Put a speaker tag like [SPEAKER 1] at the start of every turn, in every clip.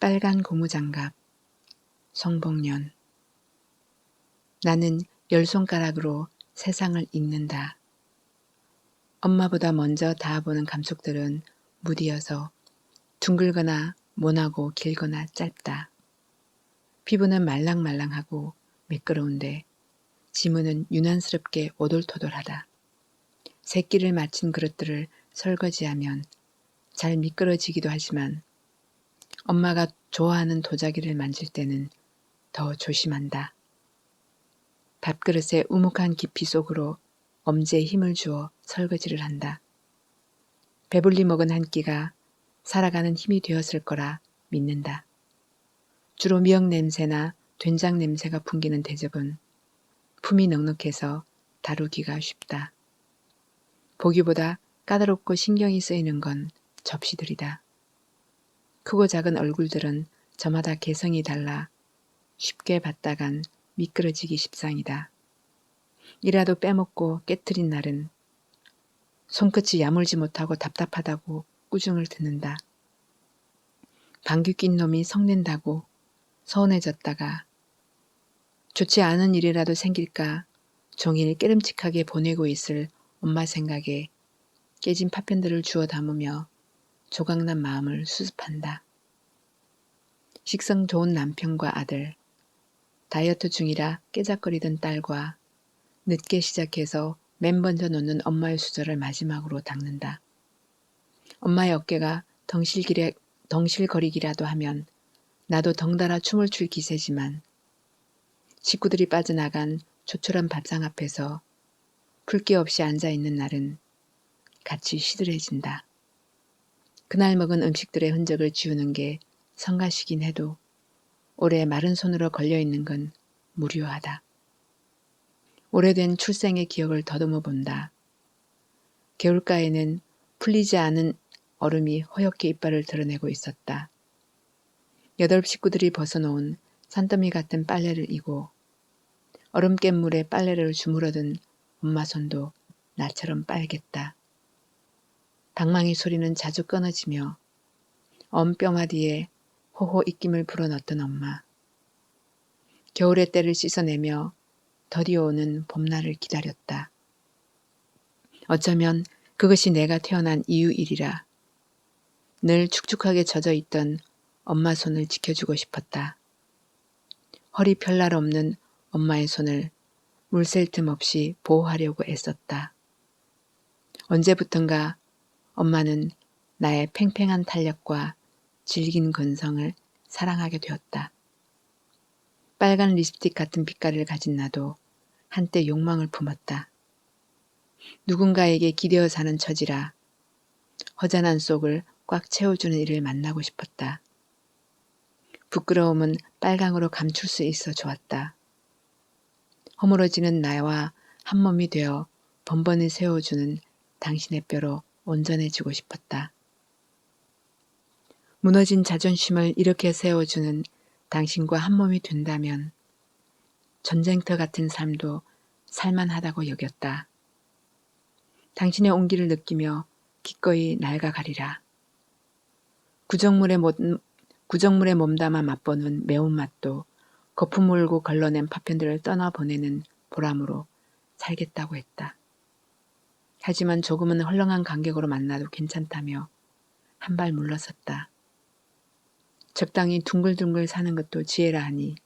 [SPEAKER 1] 빨간 고무장갑, 성복년. 나는 10손가락으로 세상을 읽는다. 엄마보다 먼저 닿아보는 감촉들은 무디어서 둥글거나 모나고 길거나 짧다. 피부는 말랑말랑하고 매끄러운데 지문은 유난스럽게 오돌토돌하다. 새끼를 맞춘 그릇들을 설거지하면 잘 미끄러지기도 하지만 엄마가 좋아하는 도자기를 만질 때는 더 조심한다. 밥그릇의 우묵한 깊이 속으로 엄지에 힘을 주어 설거지를 한다. 배불리 먹은 한 끼가 살아가는 힘이 되었을 거라 믿는다. 주로 미역 냄새나 된장 냄새가 풍기는 대접은 품이 넉넉해서 다루기가 쉽다. 보기보다 까다롭고 신경이 쓰이는 건 접시들이다. 크고 작은 얼굴들은 저마다 개성이 달라 쉽게 받다간 미끄러지기 십상이다. 이라도 빼먹고 깨트린 날은 손끝이 야물지 못하고 답답하다고 꾸중을 듣는다. 방귀 낀 놈이 성낸다고 서운해졌다가 좋지 않은 일이라도 생길까 종일 깨름칙하게 보내고 있을 엄마 생각에 깨진 파편들을 주워 담으며 조각난 마음을 수습한다. 식성 좋은 남편과 아들, 다이어트 중이라 깨작거리던 딸과 늦게 시작해서 맨 먼저 놓는 엄마의 수저를 마지막으로 닦는다. 엄마의 어깨가 덩실거리기라도 하면 나도 덩달아 춤을 출 기세지만 식구들이 빠져나간 조촐한 밥상 앞에서 풀 게 없이 앉아있는 날은 같이 시들해진다. 그날 먹은 음식들의 흔적을 지우는 게 성가시긴 해도 오래 마른 손으로 걸려있는 건 무료하다. 오래된 출생의 기억을 더듬어 본다. 개울가에는 풀리지 않은 얼음이 허옇게 이빨을 드러내고 있었다. 8 식구들이 벗어놓은 산더미 같은 빨래를 이고 얼음 깬 물에 빨래를 주물어든 엄마 손도 나처럼 빨갰다. 방망이 소리는 자주 끊어지며 뼈마디에 호호 입김을 불어넣던 엄마. 겨울의 때를 씻어내며 더디어오는 봄날을 기다렸다. 어쩌면 그것이 내가 태어난 이유이리라. 늘 축축하게 젖어있던 엄마 손을 지켜주고 싶었다. 허리 펼 날 없는 엄마의 손을 물 셀 틈 없이 보호하려고 애썼다. 언제부턴가 엄마는 나의 팽팽한 탄력과 질긴 건성을 사랑하게 되었다. 빨간 립스틱 같은 빛깔을 가진 나도 한때 욕망을 품었다. 누군가에게 기대어 사는 처지라 허전한 속을 꽉 채워주는 이를 만나고 싶었다. 부끄러움은 빨강으로 감출 수 있어 좋았다. 허물어지는 나와 한 몸이 되어 번번이 세워주는 당신의 뼈로 온전해지고 싶었다. 무너진 자존심을 이렇게 세워주는 당신과 한 몸이 된다면 전쟁터 같은 삶도 살만하다고 여겼다. 당신의 온기를 느끼며 기꺼이 낡아가리라. 구정물에 몸담아 맛보는 매운맛도 거품 물고 걸러낸 파편들을 떠나보내는 보람으로 살겠다고 했다. 하지만 조금은 헐렁한 간격으로 만나도 괜찮다며 한 발 물러섰다. 적당히 둥글둥글 사는 것도 지혜라 하니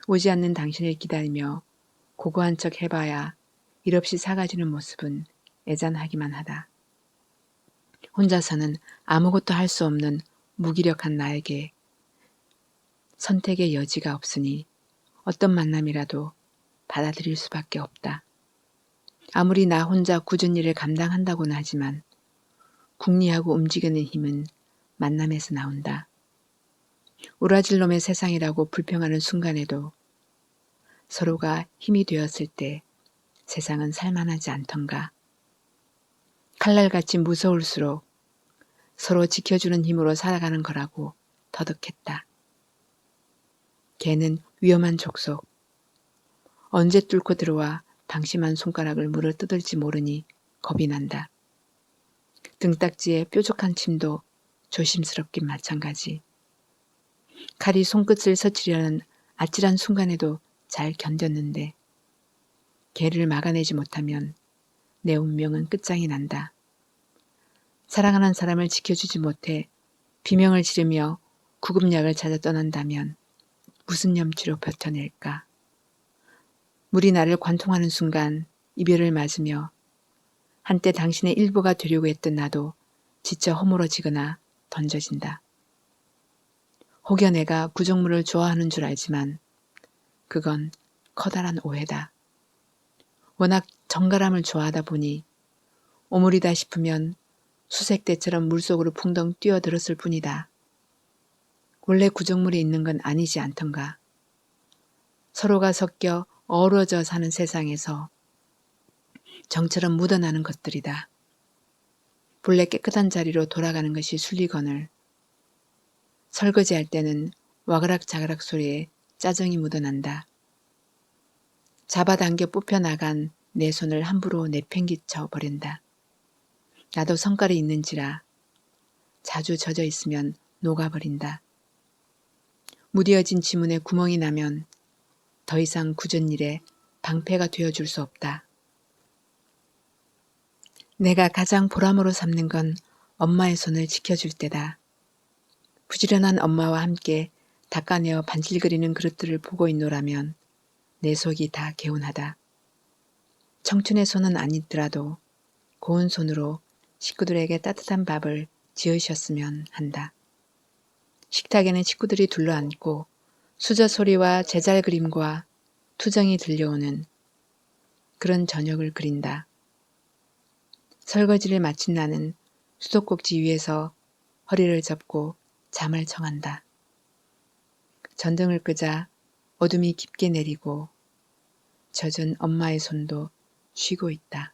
[SPEAKER 1] 오지 않는 당신을 기다리며 고고한 척 해봐야 일없이 사라지는 모습은 애잔하기만 하다. 혼자서는 아무것도 할 수 없는 무기력한 나에게 선택의 여지가 없으니 어떤 만남이라도 받아들일 수밖에 없다. 아무리 나 혼자 굳은 일을 감당한다고는 하지만 궁리하고 움직이는 힘은 만남에서 나온다. 우라질 놈의 세상이라고 불평하는 순간에도 서로가 힘이 되었을 때 세상은 살만하지 않던가. 칼날같이 무서울수록 서로 지켜주는 힘으로 살아가는 거라고 터득했다. 개는 위험한 족속. 언제 뚫고 들어와 방심한 손가락을 물어 뜯을지 모르니 겁이 난다. 등딱지에 뾰족한 침도 조심스럽긴 마찬가지. 칼이 손끝을 스치려는 아찔한 순간에도 잘 견뎠는데 개를 막아내지 못하면 내 운명은 끝장이 난다. 사랑하는 사람을 지켜주지 못해 비명을 지르며 구급약을 찾아 떠난다면 무슨 염치로 버텨낼까? 물이 나를 관통하는 순간 이별을 맞으며 한때 당신의 일부가 되려고 했던 나도 지쳐 허물어지거나 던져진다. 혹여 내가 구정물을 좋아하는 줄 알지만 그건 커다란 오해다. 워낙 정갈함을 좋아하다 보니 오물이다 싶으면 수색대처럼 물속으로 풍덩 뛰어들었을 뿐이다. 원래 구정물이 있는 건 아니지 않던가. 서로가 섞여 어우러져 사는 세상에서 정처럼 묻어나는 것들이다. 본래 깨끗한 자리로 돌아가는 것이 순리거늘 설거지할 때는 와그락자그락 소리에 짜증이 묻어난다. 잡아당겨 뽑혀나간 내 손을 함부로 내팽개쳐 버린다. 나도 성깔이 있는지라 자주 젖어 있으면 녹아버린다. 무뎌진 지문에 구멍이 나면 더 이상 굳은 일에 방패가 되어줄 수 없다. 내가 가장 보람으로 삼는 건 엄마의 손을 지켜줄 때다. 부지런한 엄마와 함께 닦아내어 반질거리는 그릇들을 보고 있노라면 내 속이 다 개운하다. 청춘의 손은 아니더라도 고운 손으로 식구들에게 따뜻한 밥을 지으셨으면 한다. 식탁에는 식구들이 둘러앉고 수저 소리와 제잘 그림과 투정이 들려오는 그런 저녁을 그린다. 설거지를 마친 나는 수도꼭지 위에서 허리를 접고 잠을 청한다. 전등을 끄자 어둠이 깊게 내리고 젖은 엄마의 손도 쉬고 있다.